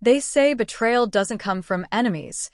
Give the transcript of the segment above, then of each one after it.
They say betrayal doesn't come from enemies.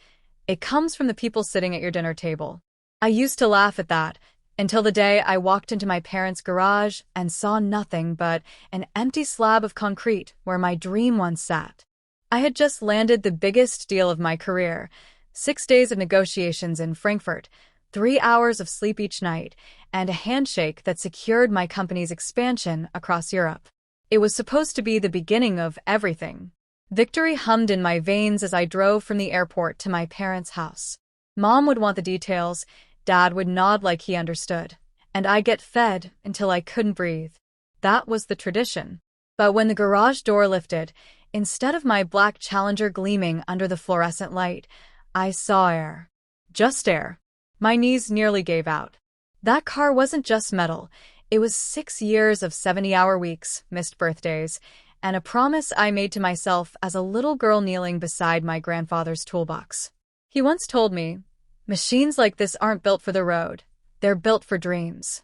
It comes from the people sitting at your dinner table. I used to laugh at that, until the day I walked into my parents' garage and saw nothing but an empty slab of concrete where my dream once sat. I had just landed the biggest deal of my career, 6 days of negotiations in Frankfurt, 3 hours of sleep each night, and a handshake that secured my company's expansion across Europe. It was supposed to be the beginning of everything. Victory hummed in my veins as I drove from the airport to my parents' house. Mom would want the details, Dad would nod like he understood, and I'd get fed until I couldn't breathe. That was the tradition. But when the garage door lifted, instead of my black Challenger gleaming under the fluorescent light, I saw air. Just air. My knees nearly gave out. That car wasn't just metal. It was 6 years of 70-hour weeks, missed birthdays, and a promise I made to myself as a little girl kneeling beside my grandfather's toolbox. He once told me, "Machines like this aren't built for the road. They're built for dreams."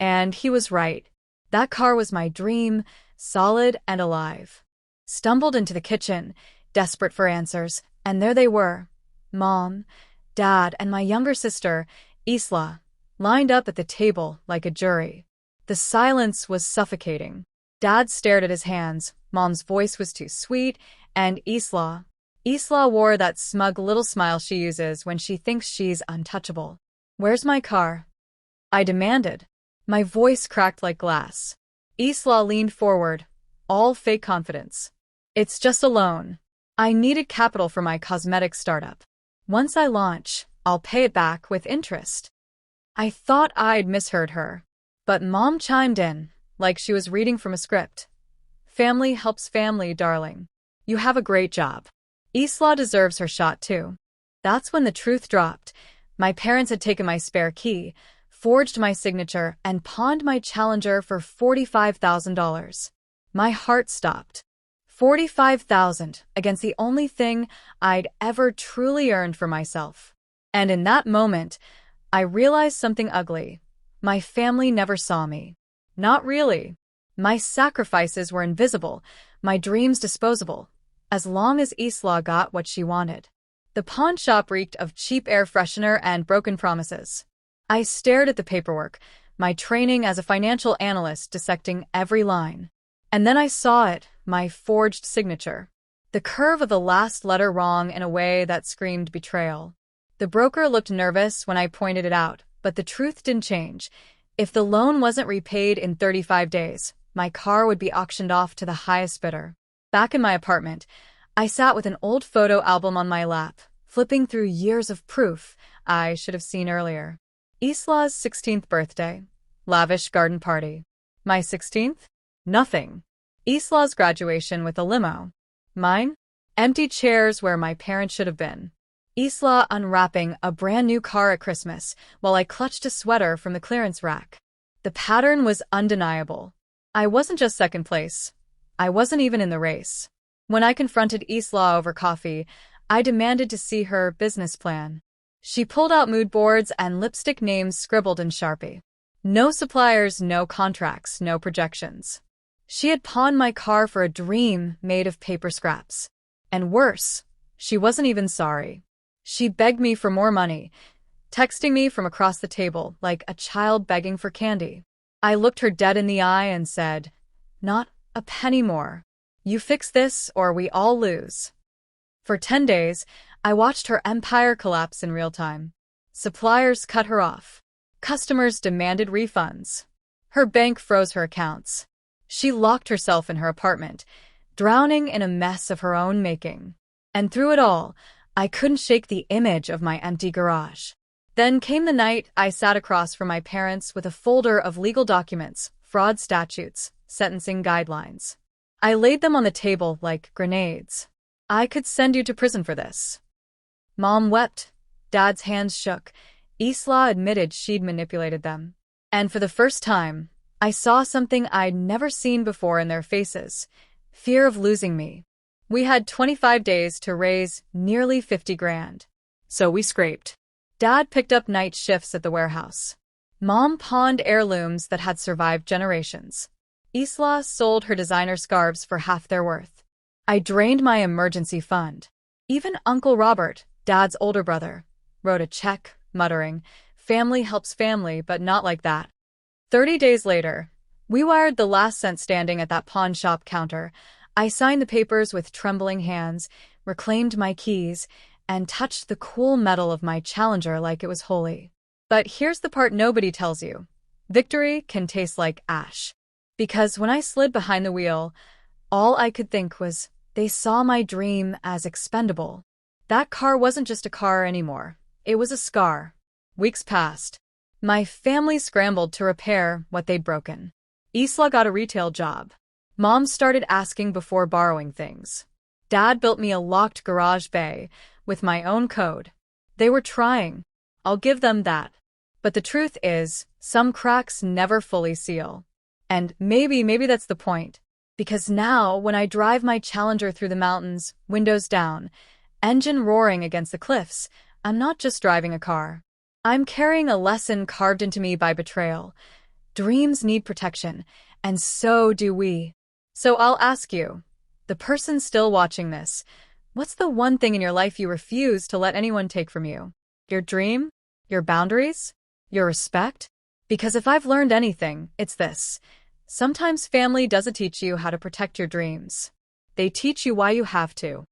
And he was right. That car was my dream, solid and alive. Stumbled into the kitchen, desperate for answers, and there they were. Mom, Dad, and my younger sister, Isla, lined up at the table like a jury. The silence was suffocating. Dad stared at his hands, Mom's voice was too sweet, and Isla wore that smug little smile she uses when she thinks she's untouchable. "Where's my car?" I demanded. My voice cracked like glass. Isla leaned forward, all fake confidence. "It's just a loan. I needed capital for my cosmetics startup. Once I launch, I'll pay it back with interest." I thought I'd misheard her, but Mom chimed in, like she was reading from a script. "Family helps family, darling. You have a great job. Isla deserves her shot too." That's when the truth dropped. My parents had taken my spare key, forged my signature, and pawned my Challenger for $45,000. My heart stopped. $45,000 against the only thing I'd ever truly earned for myself. And in that moment, I realized something ugly. My family never saw me. Not really. My sacrifices were invisible, my dreams disposable, as long as Isla got what she wanted. The pawn shop reeked of cheap air freshener and broken promises. I stared at the paperwork, my training as a financial analyst dissecting every line. And then I saw it, my forged signature. The curve of the last letter wrong in a way that screamed betrayal. The broker looked nervous when I pointed it out, but the truth didn't change. If the loan wasn't repaid in 35 days, my car would be auctioned off to the highest bidder. Back in my apartment, I sat with an old photo album on my lap, flipping through years of proof I should have seen earlier. Isla's 16th birthday. Lavish garden party. My 16th? Nothing. Isla's graduation with a limo. Mine? Empty chairs where my parents should have been. Isla unwrapping a brand new car at Christmas while I clutched a sweater from the clearance rack. The pattern was undeniable. I wasn't just second place. I wasn't even in the race. When I confronted Isla over coffee, I demanded to see her business plan. She pulled out mood boards and lipstick names scribbled in Sharpie. No suppliers, no contracts, no projections. She had pawned my car for a dream made of paper scraps. And worse, she wasn't even sorry. She begged me for more money, texting me from across the table like a child begging for candy. I looked her dead in the eye and said, "Not a penny more. You fix this or we all lose." For 10 days, I watched her empire collapse in real time. Suppliers cut her off. Customers demanded refunds. Her bank froze her accounts. She locked herself in her apartment, drowning in a mess of her own making. And through it all, I couldn't shake the image of my empty garage. Then came the night I sat across from my parents with a folder of legal documents, fraud statutes, sentencing guidelines. I laid them on the table like grenades. "I could send you to prison for this." Mom wept. Dad's hands shook. Isla admitted she'd manipulated them. And for the first time, I saw something I'd never seen before in their faces. Fear of losing me. We had 25 days to raise nearly 50 grand. So we scraped. Dad picked up night shifts at the warehouse. Mom pawned heirlooms that had survived generations. Isla sold her designer scarves for half their worth. I drained my emergency fund. Even Uncle Robert, Dad's older brother, wrote a check, muttering, "Family helps family, but not like that." 30 days later, we wired the last cent standing at that pawn shop counter. I signed the papers with trembling hands, reclaimed my keys, and touched the cool metal of my Challenger like it was holy. But here's the part nobody tells you. Victory can taste like ash. Because when I slid behind the wheel, all I could think was, they saw my dream as expendable. That car wasn't just a car anymore. It was a scar. Weeks passed. My family scrambled to repair what they'd broken. Isla got a retail job. Mom started asking before borrowing things. Dad built me a locked garage bay with my own code. They were trying. I'll give them that. But the truth is, some cracks never fully seal. And maybe that's the point. Because now, when I drive my Challenger through the mountains, windows down, engine roaring against the cliffs, I'm not just driving a car. I'm carrying a lesson carved into me by betrayal. Dreams need protection, and so do we. So I'll ask you, the person still watching this, what's the one thing in your life you refuse to let anyone take from you? Your dream? Your boundaries? Your respect? Because if I've learned anything, it's this. Sometimes family doesn't teach you how to protect your dreams. They teach you why you have to.